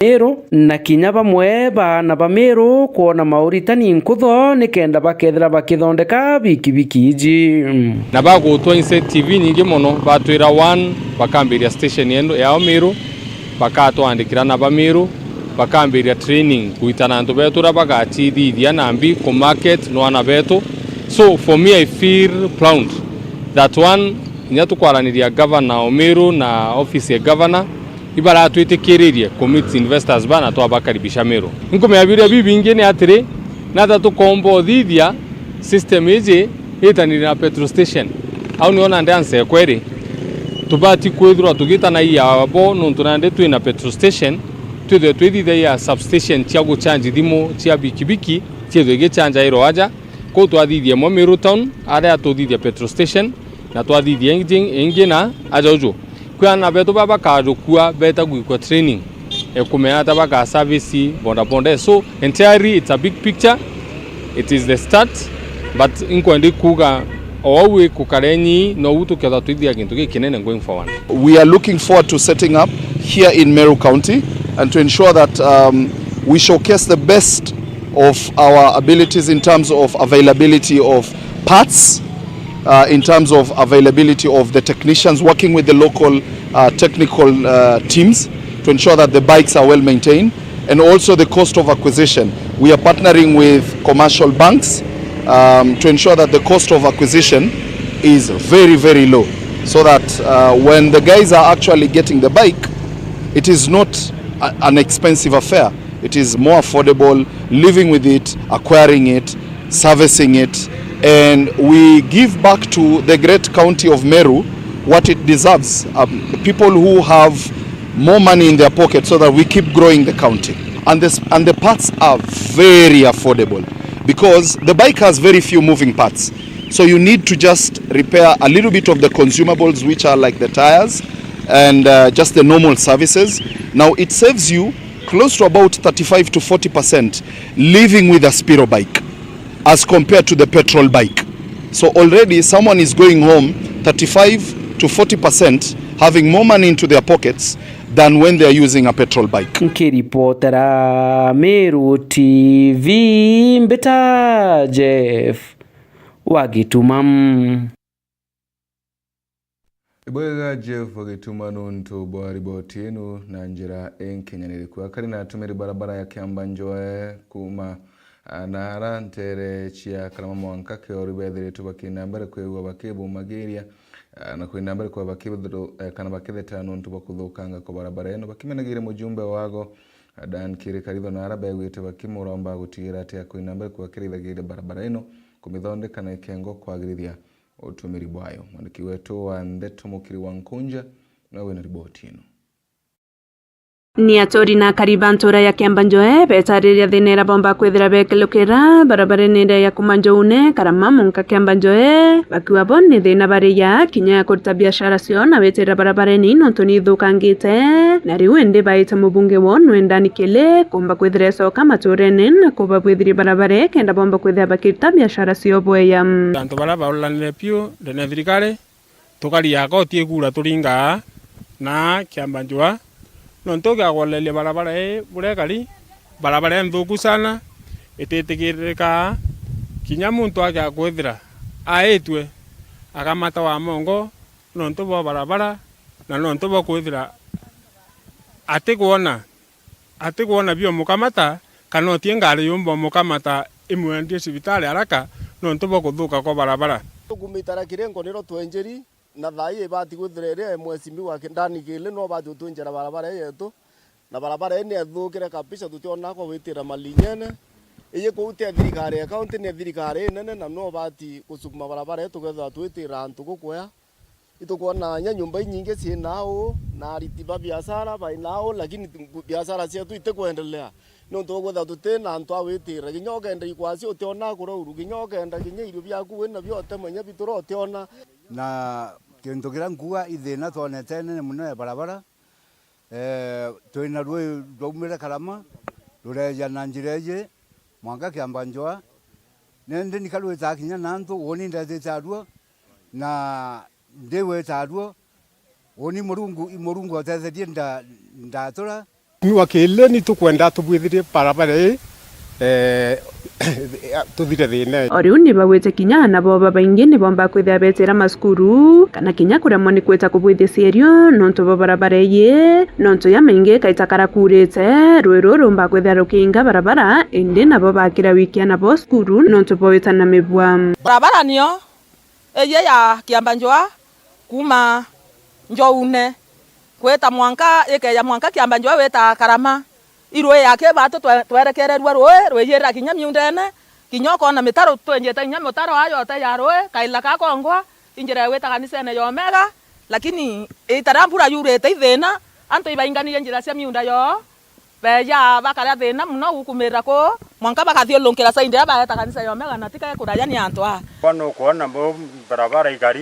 Meru na kinya bamwe bana ba Meru kuona mauritani nkutho nikenda bakethira bakithondeka bikibiki iji na bagutwa inse TV nyingi muno batwira 1 bakambiria station yendo ya Meru bakatwandikira na ba Meru bakambiria training kuitana antu betura bagachithithia nambi ku market no ana betu. So for me I feel proud that one nyatu kwaraniria governor wa Meru na office ya governor ibara twitikirie commit investors bana twabakaribisha Meru nkumeabiria bibingi ni atire na tatu kombo thithia system iji itanira na petrol station au niona ndanse kweri tubati kwithura tugitana ya bo nuntunande twina petrol station twithe twithithe ya substation cia guchanji thimo cia bikibiki twithe gicanja iro aja ko twathithie mo Meru town aria tuthithia petrol station na twathithie ingi na ajojo kwana beto baba kajukua beta gwikwa training ekumeata baka service bonda. So entirely it's a big picture, it is the start, but inkwende kuga owe kukarenyi no utu kya twithia kintu gikinene going forward. We are looking forward to setting up here in Meru County and to ensure that we showcase the best of our abilities in terms of availability of parts, in terms of availability of the technicians working with the local technical teams to ensure that the bikes are well maintained, and also the cost of acquisition. We are partnering with commercial banks to ensure that the cost of acquisition is very, very low, so that when the guys are actually getting the bike, it is not an expensive affair. It is more affordable, living with it, acquiring it, servicing it, and we give back to the great county of Meru what it deserves. People who have more money in their pocket, so that we keep growing the county. And the parts are very affordable because the bike has very few moving parts. So you need to just repair a little bit of the consumables, which are like the tires and just the normal services. Now it saves you close to about 35 to 40% living with a Spiro bike as compared to the petrol bike. So already someone is going home 35 to 40% having more money into their pockets than when they are using a petrol bike. Nkiripotera Meru TV Mbeta Jeff Wagitumam. Ibwega Jeff Wagituma nuntu bwa riboti enu na njira enkenya nilikuwa kari na tumiri barabara ya Kiambanjoe kuma nara ntere chia kalama mwankake oribedhere tubakina mbere kwewa bakebu mageria na kwenda mbere kwa bakebu kana baketheta nuntu bakuthukanga ko barabara eno bakimenagire mujumbe wago Dan kire karitho na arabe gwite bakimuromba gutigira ati kwenda mbere kwa kirithagire barabara eno kumithondeka na ikengo kwagirithia utumiri bwayo. Mwandiki wetu wa Ndeto Mukiri wa Nkunja nawe na riboti ino. Ni atori na karibantura ya Kiambanjoe betariria thinera bomba kwithira bekelukira barabara nende ya kumanjoune karama munka Kiambanjoe bakiwa bonni thina bariya kinya kuruta biashara cio na betira barabara ni nontu ni thukangite na riu indi baita mubunge wonu endani kile kumba kwithira soka maturene na kuba kwithira barabara kenda bomba kwithira bakirita biashara cio bweya tanto barabara ulanire pio ndene thirikari tukari yako tie kura turinga na Kiambanjoe nontoga gwalelia barabara burekari barabara nthuku sana itetikirika kinya muntu aka kwithira aitwe akamata wa mongo nonto bo barabara na nonto bo kwithira atikuona bio mukamata kana tiengari yumbo mukamata imwe ndie cibitari araka nonto bo kuthuka kwa barabara kumitara kirengo niro twenjeri na thai bati guthirere mwecimbi wa ndani kile no bati utunjera barabara yetu na barabara ene athukire kabisa tutiona kwa witira malinyene iye kuutia thirikari ya county ne thirikari nene na no bati kusukuma barabara yetu getha twitira antu gukwea itukuona nyumba nyingi cienao na ritiba biashara bainao lakini biashara cietu itekuendelea no tugutha tutena antu awitira ginyoga enda ikwasi utiona kururu ginyoga enda ginya irio byaku wena byote menya bituro utiona na kintu kira nkuga ithina twonete nene muno ya barabara twina rwe rwaumire karama rureja na njireje mwanga Kiambanjoe nende nikalweta kinya nantu woni ndazeta ruo na ndewe taruo woni murungu otetherie ndatura Wakile ni tukwenda tubwithirie barabara tuthire thine oriu ni bawite kinya nabo babaingi ni bomba kwithia betera maskuru kana kinya kuremwo ni kwita kubwithia cierio nontu bo barabara ye nontu ya maingi kaita karakurite rwiru rumba kwithia rukinga barabara indi nabo bakira wikia nabo skuru nontu bo witana mibwa barabara nio eye ya Kiambanjwa kuma Njoune kweta mwanka ya mwanka Kiambanjwa weta Karama irwe yake batu twerekererwa rweyera kinya miundene kinyoko na mitaro twenjeta kinya mutaro ayo ta yarwe kaila ka kongwa injira weta kanisa ne yomega lakini itarambura yurete ithena anto ibaingani njira cia miunda yo beja bakara thena muno gukumira ko mwanka bakathiolunkira sainde ba eta kanisa yomega na tika kuraya ni antwa kwano kuona barabara igari